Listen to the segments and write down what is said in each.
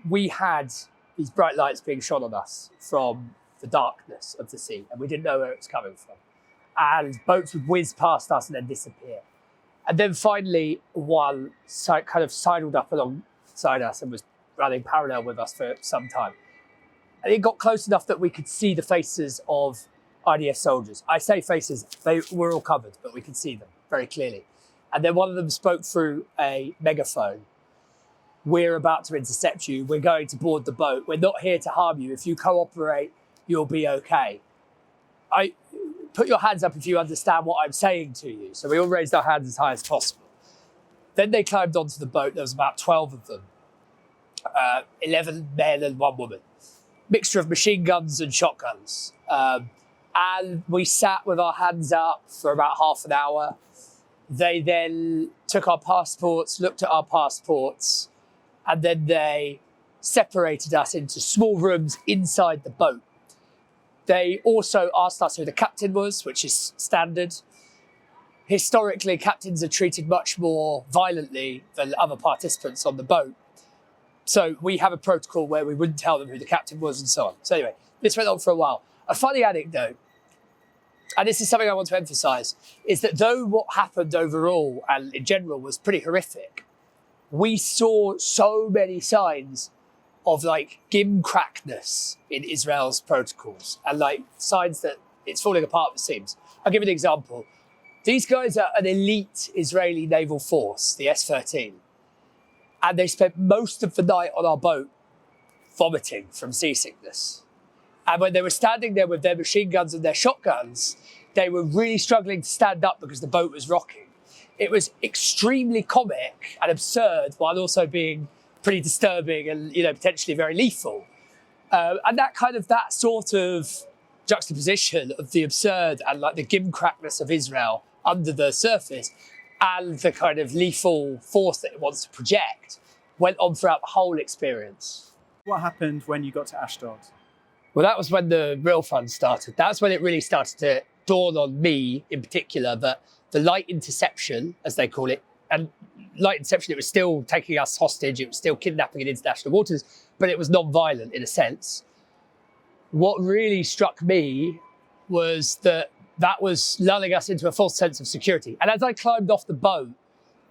we had these bright lights being shone on us from the darkness of the sea, and we didn't know where it was coming from. And boats would whiz past us and then disappear. And then finally, one kind of sidled up alongside us and was running parallel with us for some time. And it got close enough that we could see the faces of IDF soldiers. I say faces, they were all covered, but we could see them very clearly. And then one of them spoke through a megaphone. We're about to intercept you. We're going to board the boat. We're not here to harm you. If you cooperate, you'll be okay. Put your hands up if you understand what I'm saying to you. So we all raised our hands as high as possible. Then they climbed onto the boat. There was about 12 of them. 11 men and 1 woman. Mixture of machine guns and shotguns. And we sat with our hands up for about half an hour. They then took our passports, looked at our passports, and then they separated us into small rooms inside the boat. They also asked us who the captain was, which is standard. Historically, captains are treated much more violently than other participants on the boat. So we have a protocol where we wouldn't tell them who the captain was and so on. So anyway, this went on for a while. A funny anecdote, and this is something I want to emphasize, is that though what happened overall and in general was pretty horrific, we saw so many signs of like gimcrackness in Israel's protocols and like signs that it's falling apart, it seems. I'll give you an example. These guys are an elite Israeli naval force, the S-13, and they spent most of the night on our boat vomiting from seasickness. And when they were standing there with their machine guns and their shotguns, they were really struggling to stand up because the boat was rocking. It was extremely comic and absurd while also being pretty disturbing and, potentially very lethal. And that sort of juxtaposition of the absurd and like the gimcrackness of Israel under the surface and the kind of lethal force that it wants to project went on throughout the whole experience. What happened when you got to Ashdod? Well, that was when the real fun started. That's when it really started to dawn on me in particular that the light interception, as they call it, and light interception, it was still taking us hostage, it was still kidnapping in international waters, but it was non-violent in a sense. What really struck me was that was lulling us into a false sense of security. And as I climbed off the boat,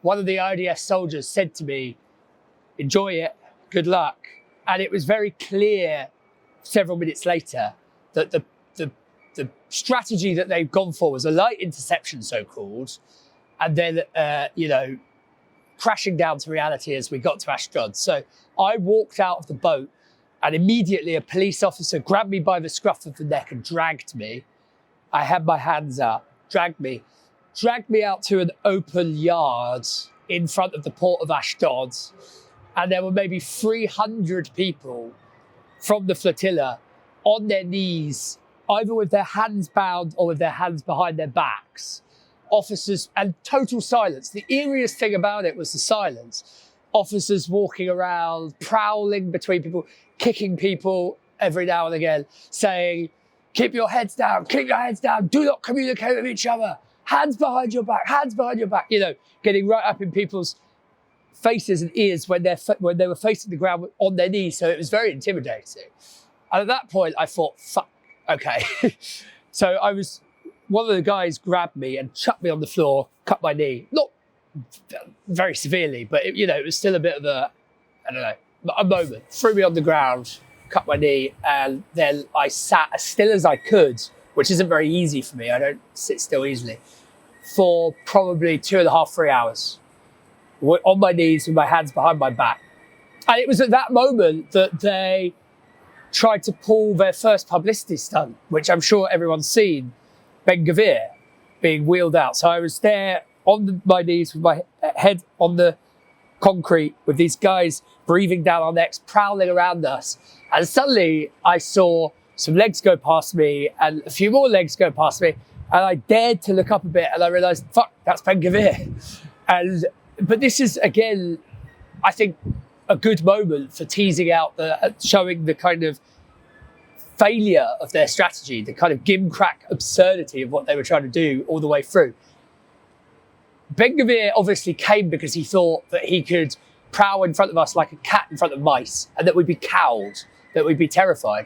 one of the IDS soldiers said to me, "Enjoy it, good luck." And it was very clear several minutes later that the strategy that they've gone for was a light interception, so-called, and then, crashing down to reality as we got to Ashdod. So I walked out of the boat and immediately a police officer grabbed me by the scruff of the neck and dragged me. I had my hands up, dragged me out to an open yard in front of the port of Ashdod. And there were maybe 300 people from the flotilla on their knees, either with their hands bound or with their hands behind their backs. Officers, and total silence. The eeriest thing about it was the silence. Officers walking around, prowling between people, kicking people every now and again, saying, "Keep your heads down, do not communicate with each other, hands behind your back, getting right up in people's faces and ears when they were facing the ground on their knees. So it was very intimidating. And at that point, I thought, fuck, okay. So one of the guys grabbed me and chucked me on the floor, cut my knee. Not very severely, but it was still a bit of a moment. Threw me on the ground, cut my knee, and then I sat as still as I could, which isn't very easy for me. I don't sit still easily, for probably 2.5, 3 hours, on my knees with my hands behind my back. And it was at that moment that they tried to pull their first publicity stunt, which I'm sure everyone's seen, Ben Gvir being wheeled out. So I was there on my knees with my head on the concrete with these guys breathing down our necks, prowling around us. And suddenly I saw some legs go past me and a few more legs go past me. And I dared to look up a bit and I realized, fuck, that's Ben Gvir. But this is, again, I think, a good moment for teasing out showing the kind of failure of their strategy, the kind of gimcrack absurdity of what they were trying to do all the way through. Ben Gvir obviously came because he thought that he could prowl in front of us like a cat in front of mice, and that we'd be cowed, that we'd be terrified.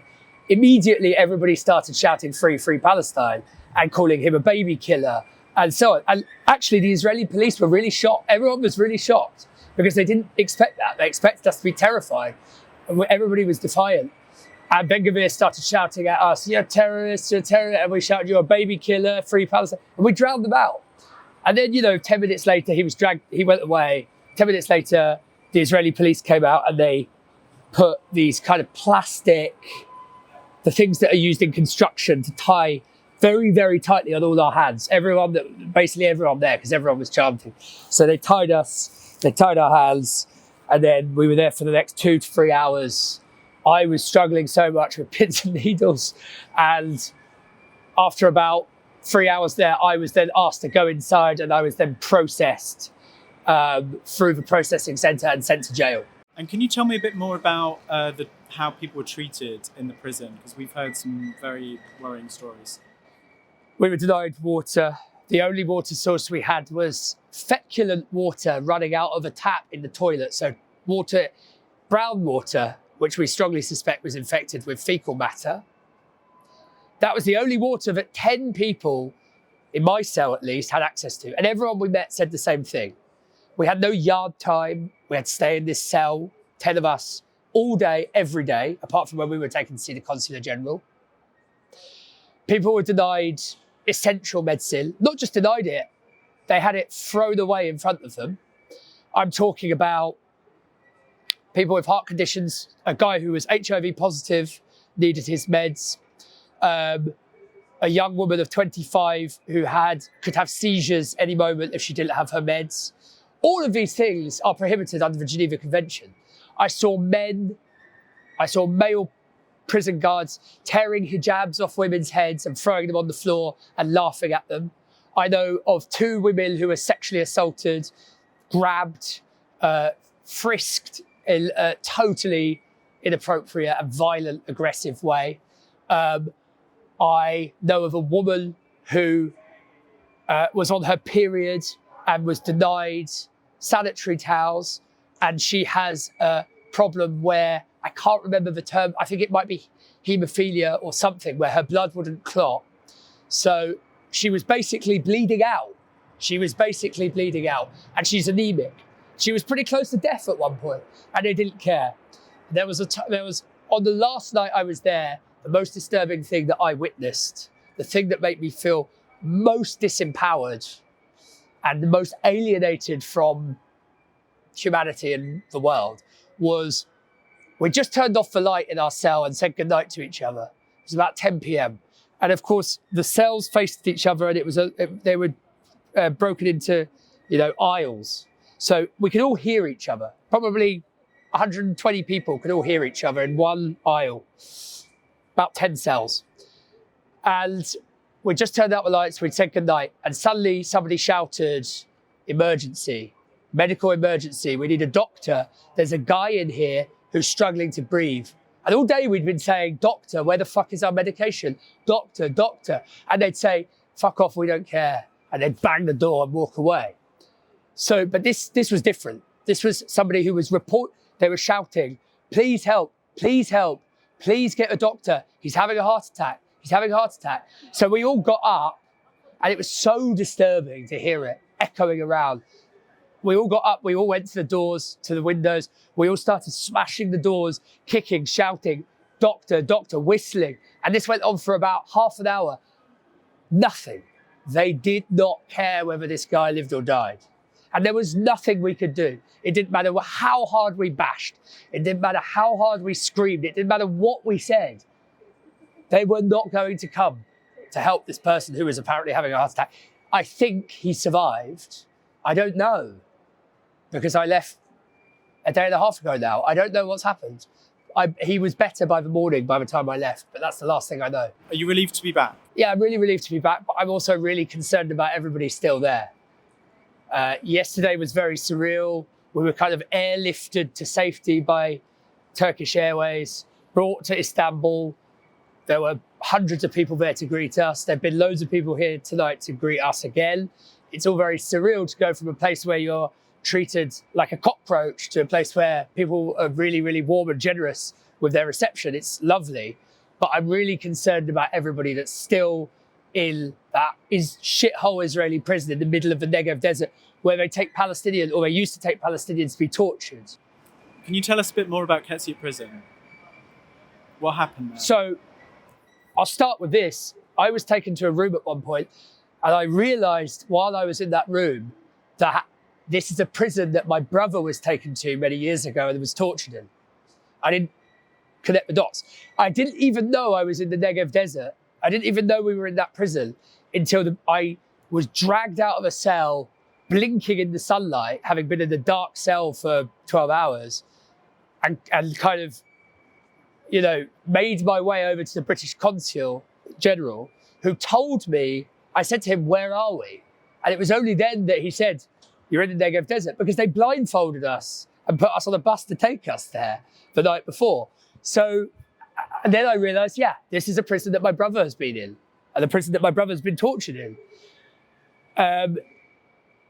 Immediately, everybody started shouting "Free, free Palestine" and calling him a baby killer and so on. And actually, the Israeli police were really shocked. Everyone was really shocked because they didn't expect that. They expected us to be terrified. And everybody was defiant. And Ben-Gvir started shouting at us, "You're terrorists, you're terrorists." And we shouted, "You're a baby killer, free Palestine." And we drowned them out. And then, 10 minutes later, he went away. 10 minutes later, the Israeli police came out and they put these kind of plastic, the things that are used in construction to tie very, very tightly on all our hands. Basically everyone there, because everyone was chanting. So they tied our hands, and then we were there for the next 2 to 3 hours. I was struggling so much with pins and needles. And after about 3 hours there, I was then asked to go inside, and I was then processed through the processing centre and sent to jail. And can you tell me a bit more about how people were treated in the prison? Because we've heard some very worrying stories. We were denied water. The only water source we had was feculent water running out of a tap in the toilet. So brown water, which we strongly suspect was infected with fecal matter. That was the only water that 10 people, in my cell at least, had access to. And everyone we met said the same thing. We had no yard time. We had to stay in this cell, 10 of us, all day, every day, apart from when we were taken to see the Consular General. People were denied essential medicine, not just denied it, they had it thrown away in front of them. I'm talking about people with heart conditions, a guy who was HIV positive, needed his meds, a young woman of 25 who could have seizures any moment if she didn't have her meds. All of these things are prohibited under the Geneva Convention. I saw male prison guards tearing hijabs off women's heads and throwing them on the floor and laughing at them. I know of 2 women who were sexually assaulted, grabbed, frisked in a totally inappropriate and violent, aggressive way. I know of a woman who was on her period and was denied sanitary towels, and she has a problem where, I can't remember the term, I think it might be haemophilia or something, where her blood wouldn't clot. So she was basically bleeding out. And she's anemic. She was pretty close to death at one point, and they didn't care. There was on the last night I was there, the most disturbing thing that I witnessed, the thing that made me feel most disempowered and the most alienated from humanity and the world, was we just turned off the light in our cell and said goodnight to each other. It was about 10 p.m. And of course, the cells faced each other, and they were broken into, aisles. So we could all hear each other. Probably 120 people could all hear each other in one aisle, about 10 cells. And we just turned out the lights, we'd said goodnight, and suddenly somebody shouted, "Emergency, medical emergency, we need a doctor. There's a guy in here who's struggling to breathe." And all day we'd been saying, "Doctor, where the fuck is our medication? Doctor, doctor." And they'd say, "Fuck off, we don't care." And they'd bang the door and walk away. So, but this was different. This was somebody who was they were shouting, "Please help, please help, please get a doctor. He's having a heart attack, he's having a heart attack." So we all got up, and it was so disturbing to hear it echoing around. We all got up, we all went to the doors, to the windows. We all started smashing the doors, kicking, shouting, "Doctor, doctor," whistling. And this went on for about half an hour. Nothing. They did not care whether this guy lived or died. And there was nothing we could do. It didn't matter how hard we bashed. It didn't matter how hard we screamed. It didn't matter what we said. They were not going to come to help this person who was apparently having a heart attack. I think he survived. I don't know, because I left a day and a half ago now. I don't know what's happened. He was better by the morning, by the time I left, but that's the last thing I know. Are you relieved to be back? Yeah, I'm really relieved to be back, but I'm also really concerned about everybody still there. Yesterday was very surreal. We were kind of airlifted to safety by Turkish Airways, brought to Istanbul. There were hundreds of people there to greet us. There've been loads of people here tonight to greet us again. It's all very surreal to go from a place where you're treated like a cockroach to a place where people are really, really warm and generous with their reception. It's lovely. But I'm really concerned about everybody that's still in that is shithole Israeli prison in the middle of the Negev desert, where they take Palestinians, or they used to take Palestinians to be tortured. Can you tell us a bit more about Ketziat prison? What happened there? So I'll start with this. I was taken to a room at one point, and I realized while I was in that room that this is a prison that my brother was taken to many years ago and was tortured in. I didn't connect the dots. I didn't even know I was in the Negev desert. I didn't even know we were in that prison until I was dragged out of a cell, blinking in the sunlight, having been in the dark cell for 12 hours, and kind of, made my way over to the British consul general, who told me, I said to him, "Where are we?" And it was only then that he said, "You're in the Negev desert," because they blindfolded us and put us on a bus to take us there the night before. So, and then I realized, this is a prison that my brother has been in, and the prison that my brother's been tortured in.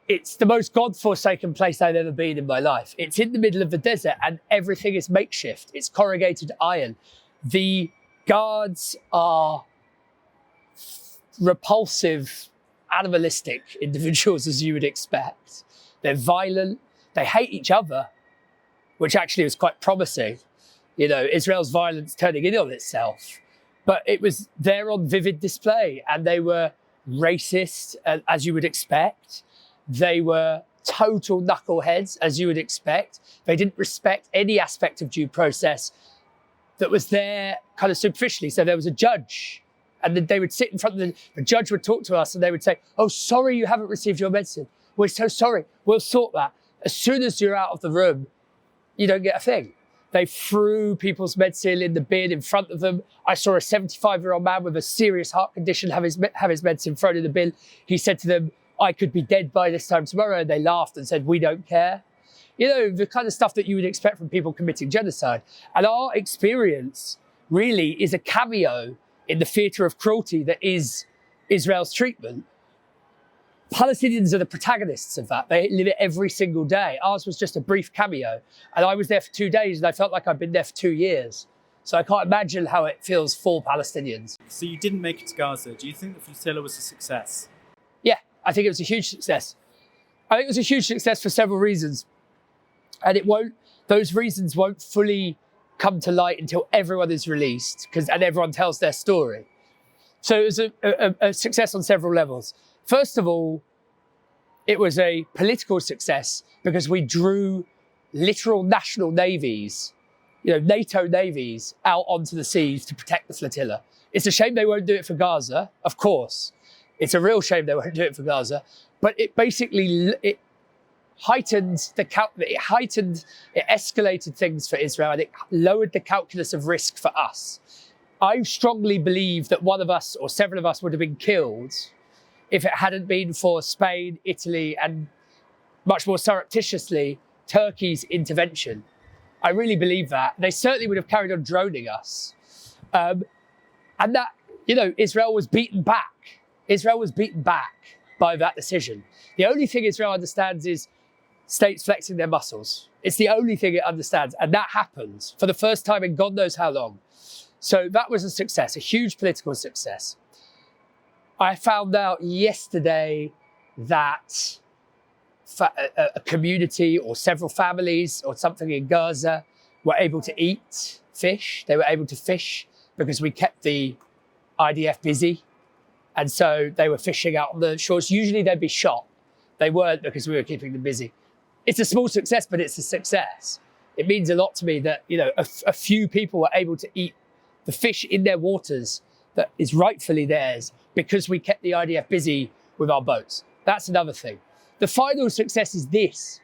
It's the most godforsaken place I've ever been in my life. It's in the middle of the desert and everything is makeshift. It's corrugated iron. The guards are repulsive, animalistic individuals, as you would expect. They're violent. They hate each other, which actually was quite promising. Israel's violence turning in on itself. But it was there on vivid display, and they were racist, as you would expect. They were total knuckleheads, as you would expect. They didn't respect any aspect of due process that was there kind of superficially. So there was a judge, and then they would sit in front of the judge would talk to us, and they would say, "Oh, sorry, you haven't received your medicine. We're so sorry. We'll sort that." As soon as you're out of the room, you don't get a thing. They threw people's medicine in the bin in front of them. I saw a 75-year-old man with a serious heart condition have his medicine thrown in the bin. He said to them, "I could be dead by this time tomorrow." And they laughed and said, "We don't care." The kind of stuff that you would expect from people committing genocide. And our experience really is a cameo in the theatre of cruelty that is Israel's treatment. Palestinians are the protagonists of that. They live it every single day. Ours was just a brief cameo. And I was there for 2 days, and I felt like I'd been there for 2 years. So I can't imagine how it feels for Palestinians. So you didn't make it to Gaza. Do you think the flotilla was a success? Yeah, I think it was a huge success. I think it was a huge success for several reasons. And those reasons won't fully come to light until everyone is released, and everyone tells their story. So it was a success on several levels. First of all, it was a political success because we drew literal national navies, NATO navies, out onto the seas to protect the flotilla. It's a shame they won't do it for Gaza, of course. It's a real shame they won't do it for Gaza. But it escalated things for Israel, and it lowered the calculus of risk for us. I strongly believe that one of us or several of us would have been killed if it hadn't been for Spain, Italy, and much more surreptitiously, Turkey's intervention. I really believe that. They certainly would have carried on droning us. And that, Israel was beaten back. Israel was beaten back by that decision. The only thing Israel understands is states flexing their muscles. It's the only thing it understands. And that happened for the first time in God knows how long. So that was a success, a huge political success. I found out yesterday that a community or several families or something in Gaza were able to eat fish. They were able to fish because we kept the IDF busy. And so they were fishing out on the shores. Usually they'd be shot. They weren't because we were keeping them busy. It's a small success, but it's a success. It means a lot to me that, a few people were able to eat the fish in their waters that is rightfully theirs because we kept the IDF busy with our boats. That's another thing. The final success is this.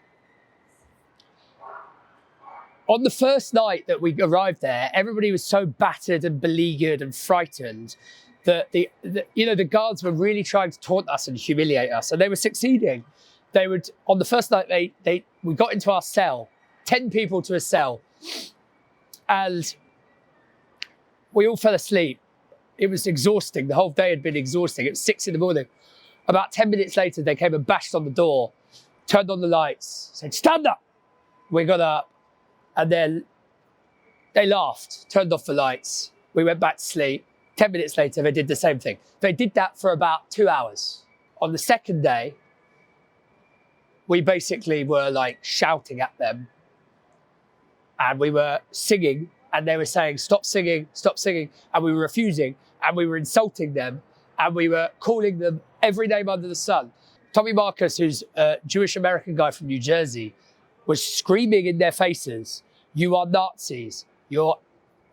On the first night that we arrived there, everybody was so battered and beleaguered and frightened that the guards were really trying to taunt us and humiliate us, and they were succeeding. On the first night, we got into our cell, 10 people to a cell, and we all fell asleep. It was exhausting. The whole day had been exhausting. It was 6 a.m. About 10 minutes later, they came and bashed on the door turned on the lights, said, stand up. We got up, and then they laughed, turned off the lights. We went back to sleep. 10 minutes later, they did the same thing. They did that for about 2 hours. On the second day, we basically were like shouting at them, and we were singing, and they were saying, stop singing, and we were refusing, and we were insulting them, and we were calling them every name under the sun. Tommy Marcus, who's a Jewish American guy from New Jersey, was screaming in their faces, you are Nazis, you're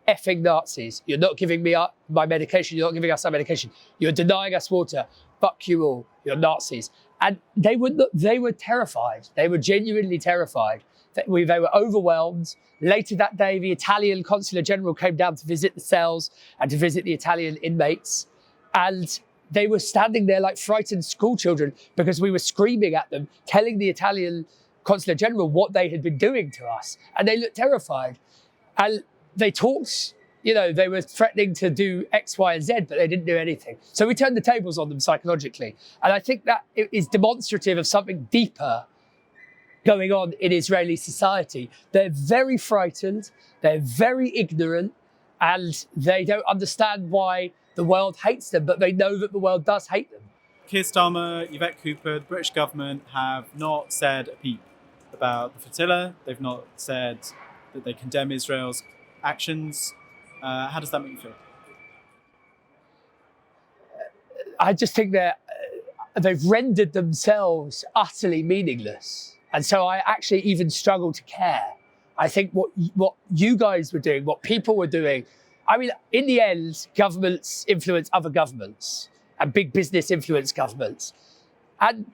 effing Nazis, you're not giving me my medication, you're not giving us our medication, you're denying us water, fuck you all, you're Nazis. And they were terrified, they were genuinely terrified. They were overwhelmed. Later that day, the Italian Consular General came down to visit the cells and to visit the Italian inmates. And they were standing there like frightened school children because we were screaming at them, telling the Italian Consular General what they had been doing to us. And they looked terrified. And they talked, they were threatening to do X, Y, and Z, but they didn't do anything. So we turned the tables on them psychologically. And I think that is demonstrative of something deeper going on in Israeli society. They're very frightened, they're very ignorant, and they don't understand why the world hates them, but they know that the world does hate them. Keir Starmer, Yvette Cooper, the British government have not said a peep about the flotilla. They've not said that they condemn Israel's actions. How does that make you feel? I just think that they've rendered themselves utterly meaningless. And so I actually even struggle to care. I think what you guys were doing, what people were doing, I mean, in the end, governments influence other governments and big business influence governments.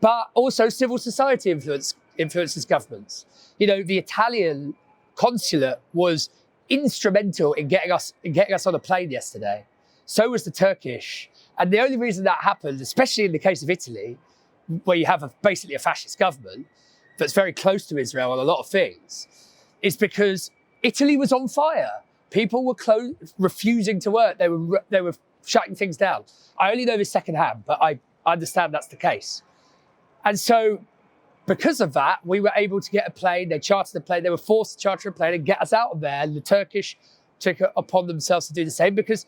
But also civil society influences governments. The Italian consulate was instrumental in getting us on a plane yesterday. So was the Turkish. And the only reason that happened, especially in the case of Italy, where you have basically a fascist government that's very close to Israel on a lot of things, is because Italy was on fire. People were refusing to work. They were shutting things down. I only know this secondhand, but I understand that's the case. And so because of that, we were able to get a plane. They chartered a plane. They were forced to charter a plane and get us out of there. And the Turkish took it upon themselves to do the same because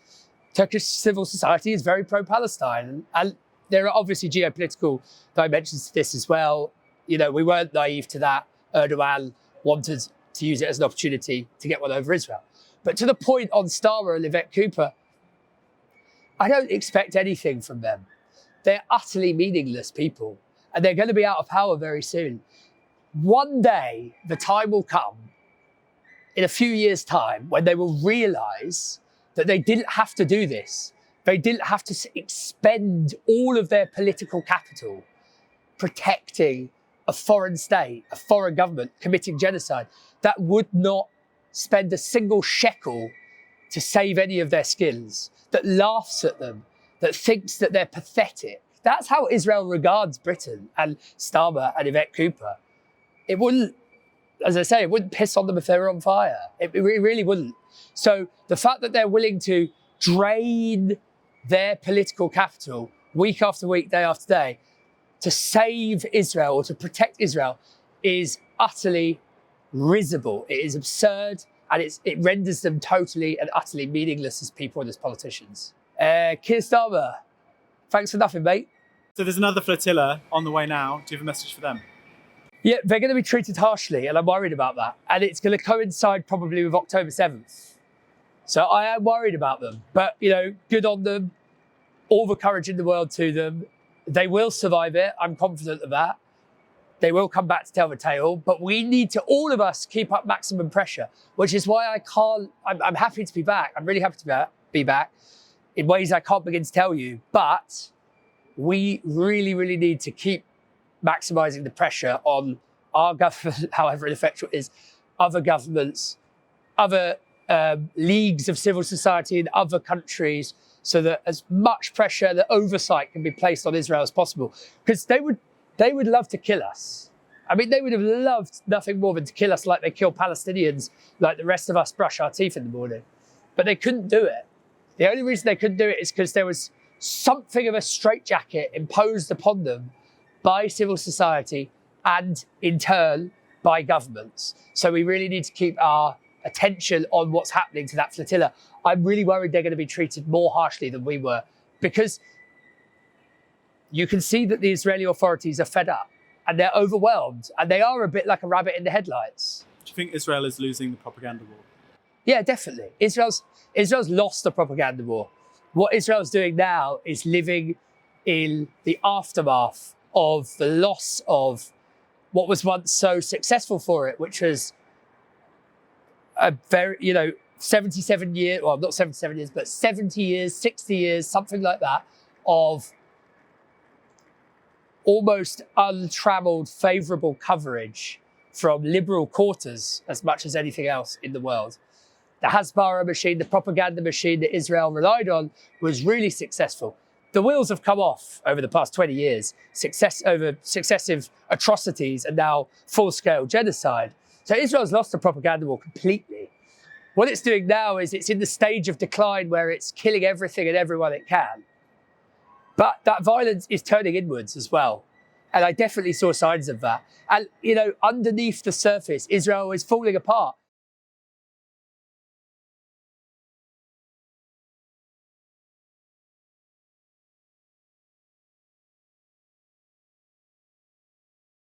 Turkish civil society is very pro-Palestine. And there are obviously geopolitical dimensions to this as well. We weren't naive to that. Erdogan wanted to use it as an opportunity to get one over Israel. But to the point on Starmer and Yvette Cooper, I don't expect anything from them. They're utterly meaningless people, and they're going to be out of power very soon. One day, the time will come, in a few years' time, when they will realise that they didn't have to do this. They didn't have to expend all of their political capital protecting a foreign state, a foreign government committing genocide that would not spend a single shekel to save any of their skins, that laughs at them, that thinks that they're pathetic. That's how Israel regards Britain and Starmer and Yvette Cooper. It wouldn't, as I say, it wouldn't piss on them if they were on fire. It really wouldn't. So the fact that they're willing to drain their political capital week after week, day after day, to save Israel or to protect Israel is utterly risible. It is absurd, and it renders them totally and utterly meaningless as people and as politicians. Keir Starmer, thanks for nothing, mate. So there's another flotilla on the way now. Do you have a message for them? Yeah, they're going to be treated harshly, and I'm worried about that. And it's going to coincide probably with October 7th. So I am worried about them. But, good on them. All the courage in the world to them. They will survive it. I'm confident of that. They will come back to tell the tale. But we need to, all of us, keep up maximum pressure, which is why I'm happy to be back. I'm really happy to be back in ways I can't begin to tell you. But we really, really need to keep maximising the pressure on our government, however ineffectual it is, other governments, other leagues of civil society in other countries, so that as much pressure, the oversight can be placed on Israel as possible. Because they would love to kill us. I mean, they would have loved nothing more than to kill us like they kill Palestinians, like the rest of us brush our teeth in the morning. But they couldn't do it. The only reason they couldn't do it is because there was something of a straitjacket imposed upon them by civil society and in turn by governments. So we really need to keep our attention on what's happening to that flotilla. I'm really worried they're going to be treated more harshly than we were, because you can see that the Israeli authorities are fed up and they're overwhelmed, and they are a bit like a rabbit in the headlights. Do you think Israel is losing the propaganda war? Yeah, definitely. Israel's lost the propaganda war. What Israel's doing now is living in the aftermath of the loss of what was once so successful for it, which was a very, 77 years, well, not 77 years, but 70 years, 60 years, something like that, of almost untrammeled, favourable coverage from liberal quarters as much as anything else in the world. The Hasbara machine, the propaganda machine that Israel relied on, was really successful. The wheels have come off over the past 20 years, over successive atrocities and now full-scale genocide. So Israel's lost the propaganda war completely. What it's doing now is it's in the stage of decline where it's killing everything and everyone it can. But that violence is turning inwards as well. And I definitely saw signs of that. And, underneath the surface, Israel is falling apart.